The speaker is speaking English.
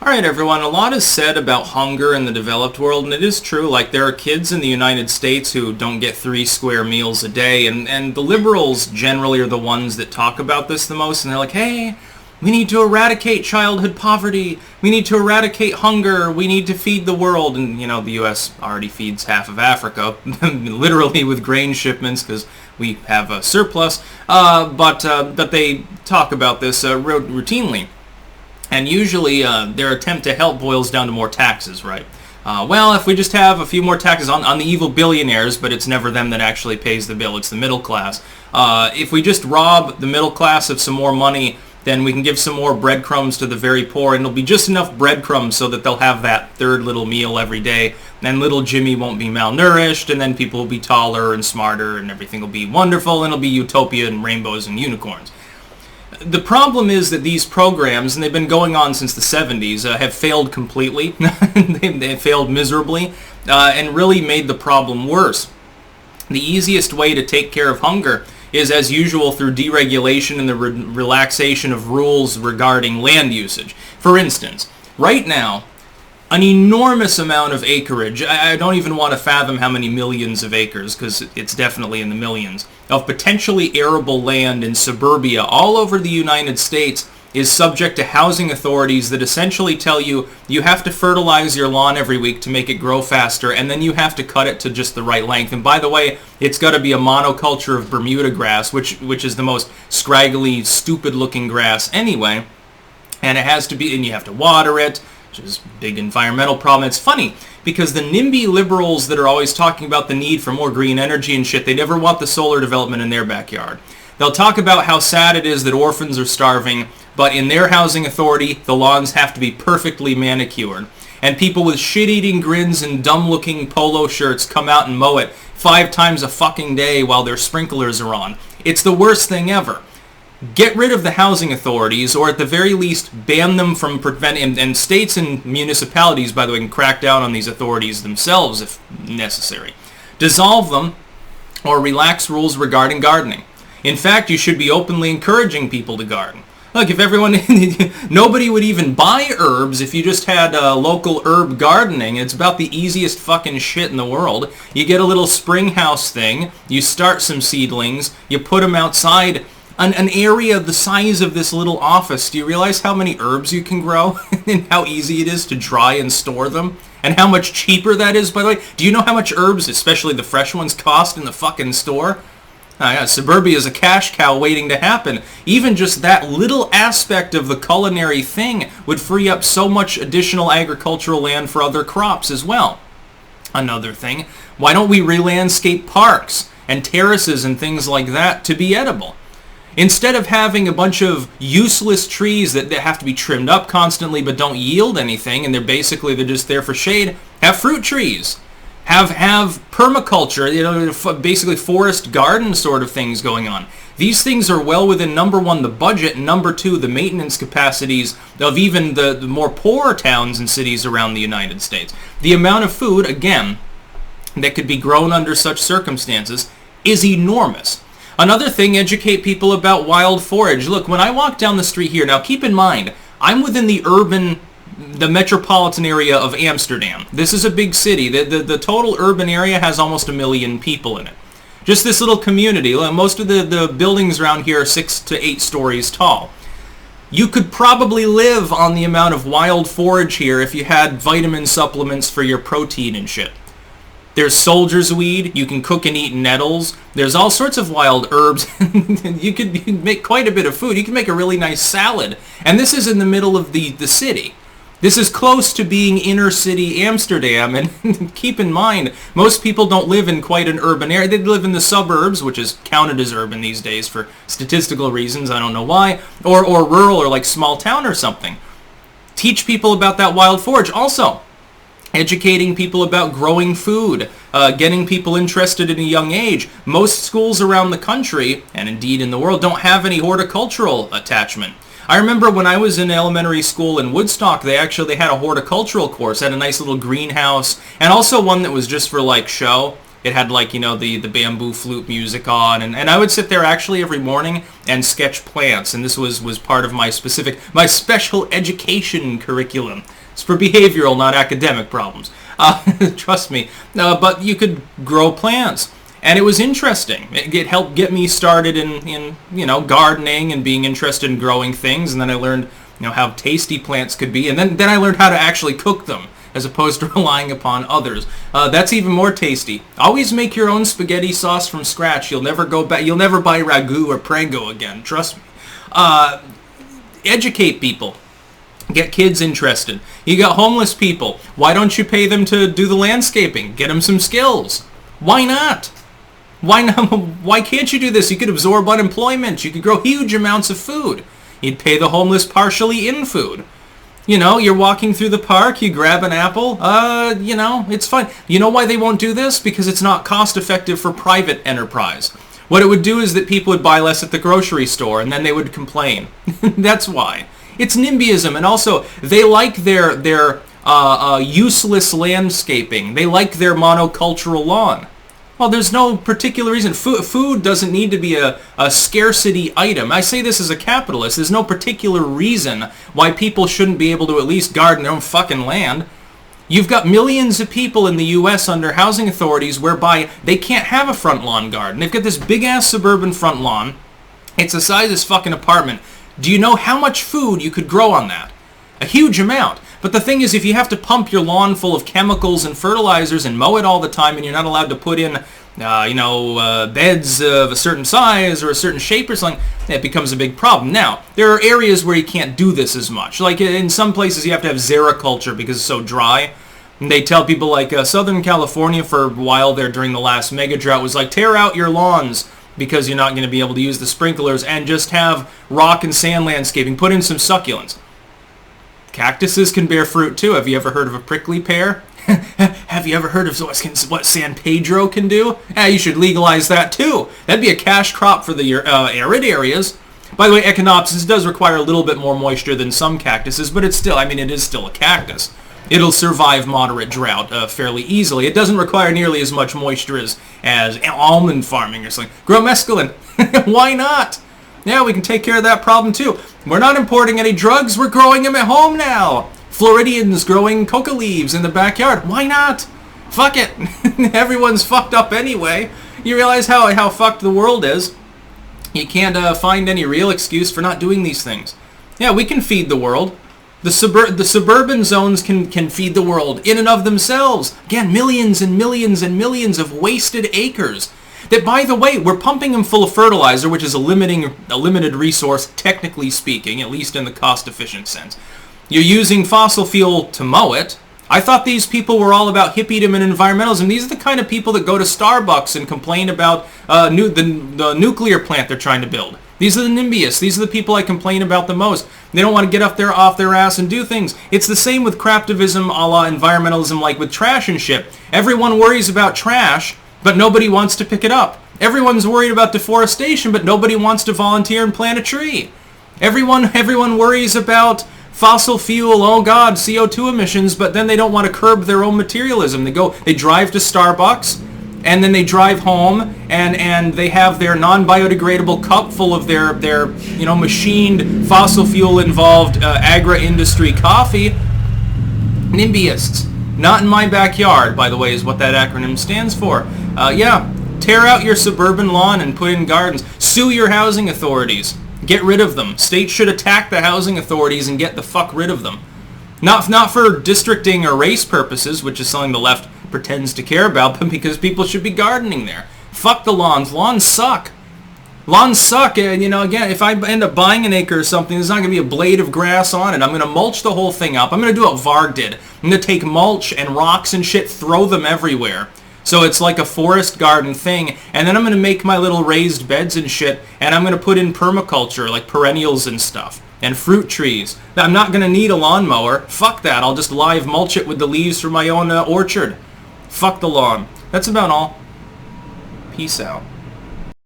Alright everyone, a lot is said about hunger in the developed world, and it is true. Like, there are kids in the United States who don't get 3 square meals a day, and the liberals generally are the ones that talk about this the most, and they're like, hey, we need to eradicate childhood poverty, we need to eradicate hunger, we need to feed the world. And, you know, the U.S. already feeds half of Africa, literally with grain shipments, because we have a surplus, but they talk about this routinely. And usually their attempt to help boils down to more taxes, right? Well, if we just have a few more taxes on the evil billionaires, but it's never them that actually pays the bill, it's the middle class. If we just rob the middle class of some more money, then we can give some more breadcrumbs to the very poor, and it'll be just enough breadcrumbs so that they'll have that third little meal every day. And little Jimmy won't be malnourished, and then people will be taller and smarter, and everything will be wonderful, and it'll be utopia and rainbows and unicorns. The problem is that these programs, and they've been going on since the 70s, have failed completely. They've failed miserably, and really made the problem worse. The easiest way to take care of hunger is, as usual, through deregulation and the relaxation of rules regarding land usage. For instance, right now, an enormous amount of acreage, I don't even want to fathom how many millions of acres, because it's definitely in the millions, of potentially arable land in suburbia all over the United States is subject to housing authorities that essentially tell you you have to fertilize your lawn every week to make it grow faster, and then you have to cut it to just the right length. And by the way, it's got to be a monoculture of Bermuda grass, which is the most scraggly, stupid-looking grass anyway. And it has to be, and you have to water it, which is a big environmental problem. It's funny, because the NIMBY liberals that are always talking about the need for more green energy and shit, they never want the solar development in their backyard. They'll talk about how sad it is that orphans are starving, but in their housing authority, the lawns have to be perfectly manicured. And people with shit-eating grins and dumb-looking polo shirts come out and mow it 5 times a fucking day while their sprinklers are on. It's the worst thing ever. Get rid of the housing authorities, or at the very least, ban them from preventing, and states and municipalities, by the way, can crack down on these authorities themselves if necessary. Dissolve them, or relax rules regarding gardening. In fact, you should be openly encouraging people to garden. Look, if everyone, nobody would even buy herbs if you just had local herb gardening. It's about the easiest fucking shit in the world. You get a little spring house thing, you start some seedlings, you put them outside, an area the size of this little office. Do you realize how many herbs you can grow and how easy it is to dry and store them? And how much cheaper that is, by the way? Do you know how much herbs, especially the fresh ones, cost in the fucking store? Yeah, suburbia is a cash cow waiting to happen. Even just that little aspect of the culinary thing would free up so much additional agricultural land for other crops as well. Another thing, why don't we relandscape parks and terraces and things like that to be edible? Instead of having a bunch of useless trees that have to be trimmed up constantly but don't yield anything, and they're just there for shade, have fruit trees. Have permaculture, basically forest garden sort of things going on. These things are well within, number one, the budget, and number two, the maintenance capacities of even the more poorer towns and cities around the United States. The amount of food, again, that could be grown under such circumstances is enormous. Another thing, educate people about wild forage. Look, when I walk down the street here, now keep in mind, I'm within the metropolitan area of Amsterdam. This is a big city. The total urban area has almost 1 million people in it. Just this little community. Most of the buildings around here are 6 to 8 stories tall. You could probably live on the amount of wild forage here if you had vitamin supplements for your protein and shit. There's soldier's weed. You can cook and eat nettles. There's all sorts of wild herbs. You could make quite a bit of food. You can make a really nice salad. And this is in the middle of the city. This is close to being inner city Amsterdam, and keep in mind, most people don't live in quite an urban area. They live in the suburbs, which is counted as urban these days for statistical reasons, I don't know why, or rural or like small town or something. Teach people about that wild forage. Also, educating people about growing food, getting people interested in a young age. Most schools around the country, and indeed in the world, don't have any horticultural attachment. I remember when I was in elementary school in Woodstock, they had a horticultural course, had a nice little greenhouse, and also one that was just for like show. It had like, the bamboo flute music on, and I would sit there actually every morning and sketch plants, and this was part of my special education curriculum. It's for behavioral, not academic problems. Trust me. But you could grow plants, and it was interesting. It helped get me started in gardening and being interested in growing things, and then I learned how tasty plants could be, and then I learned how to actually cook them, as opposed to relying upon others. That's even more tasty. Always make your own spaghetti sauce from scratch. You'll never go back. You'll never buy ragu or prego again. Trust me. Educate people. Get kids interested. You got homeless people. Why don't you pay them to do the landscaping? Get them some skills. Why not? Why not? Why can't you do this? You could absorb unemployment. You could grow huge amounts of food. You'd pay the homeless partially in food. You're walking through the park, you grab an apple, it's fine. You know why they won't do this? Because it's not cost effective for private enterprise. What it would do is that people would buy less at the grocery store, and then they would complain. That's why. It's NIMBYism, and also, they like their useless landscaping. They like their monocultural lawn. Well, there's no particular reason. Food doesn't need to be a scarcity item. I say this as a capitalist. There's no particular reason why people shouldn't be able to at least garden their own fucking land. You've got millions of people in the U.S. under housing authorities whereby they can't have a front lawn garden. They've got this big-ass suburban front lawn. It's the size of this fucking apartment. Do you know how much food you could grow on that? A huge amount. But the thing is, if you have to pump your lawn full of chemicals and fertilizers and mow it all the time, and you're not allowed to put in, beds of a certain size or a certain shape or something, it becomes a big problem. Now, there are areas where you can't do this as much. Like in some places, you have to have xericulture because it's so dry. And they tell people like Southern California for a while there during the last mega drought was like, tear out your lawns because you're not going to be able to use the sprinklers, and just have rock and sand landscaping. Put in some succulents. Cactuses can bear fruit too. Have you ever heard of a prickly pear? Have you ever heard of what San Pedro can do? You should legalize that too. That'd be a cash crop for the arid areas. By the way, Echinopsis does require a little bit more moisture than some cactuses, but it is still a cactus. It'll survive moderate drought fairly easily. It doesn't require nearly as much moisture as almond farming or something. Grow mescaline. Why not? Yeah, we can take care of that problem too. We're not importing any drugs. We're growing them at home now. Floridians growing coca leaves in the backyard. Why not? Fuck it. Everyone's fucked up anyway. You realize how fucked the world is. You can't find any real excuse for not doing these things. Yeah, we can feed the world. The suburban zones can feed the world in and of themselves. Again, millions and millions and millions of wasted acres. That, by the way, we're pumping them full of fertilizer, which is a limited resource, technically speaking, at least in the cost-efficient sense. You're using fossil fuel to mow it. I thought these people were all about hippiedom and environmentalism. These are the kind of people that go to Starbucks and complain about the nuclear plant they're trying to build. These are the NIMBYists. These are the people I complain about the most. They don't want to get off their ass and do things. It's the same with craftivism a la environmentalism, like with trash and shit. Everyone worries about trash, but nobody wants to pick it up. Everyone's worried about deforestation, but nobody wants to volunteer and plant a tree. Everyone worries about fossil fuel, oh god, CO2 emissions, but then they don't want to curb their own materialism. They drive to Starbucks, and then they drive home, and they have their non-biodegradable cup full of their machined fossil fuel involved agri-industry coffee. NIMBYists. Not in my backyard, by the way, is what that acronym stands for. Tear out your suburban lawn and put in gardens. Sue your housing authorities. Get rid of them. States should attack the housing authorities and get the fuck rid of them. Not for districting or race purposes, which is something the left pretends to care about, but because people should be gardening there. Fuck the lawns. Lawns suck. Lawns suck, and again, if I end up buying an acre or something, there's not going to be a blade of grass on it. I'm going to mulch the whole thing up. I'm going to do what Varg did. I'm going to take mulch and rocks and shit, throw them everywhere. So it's like a forest garden thing, and then I'm going to make my little raised beds and shit, and I'm going to put in permaculture, like perennials and stuff, and fruit trees. I'm not going to need a lawnmower. Fuck that. I'll just live mulch it with the leaves from my own orchard. Fuck the lawn. That's about all. Peace out.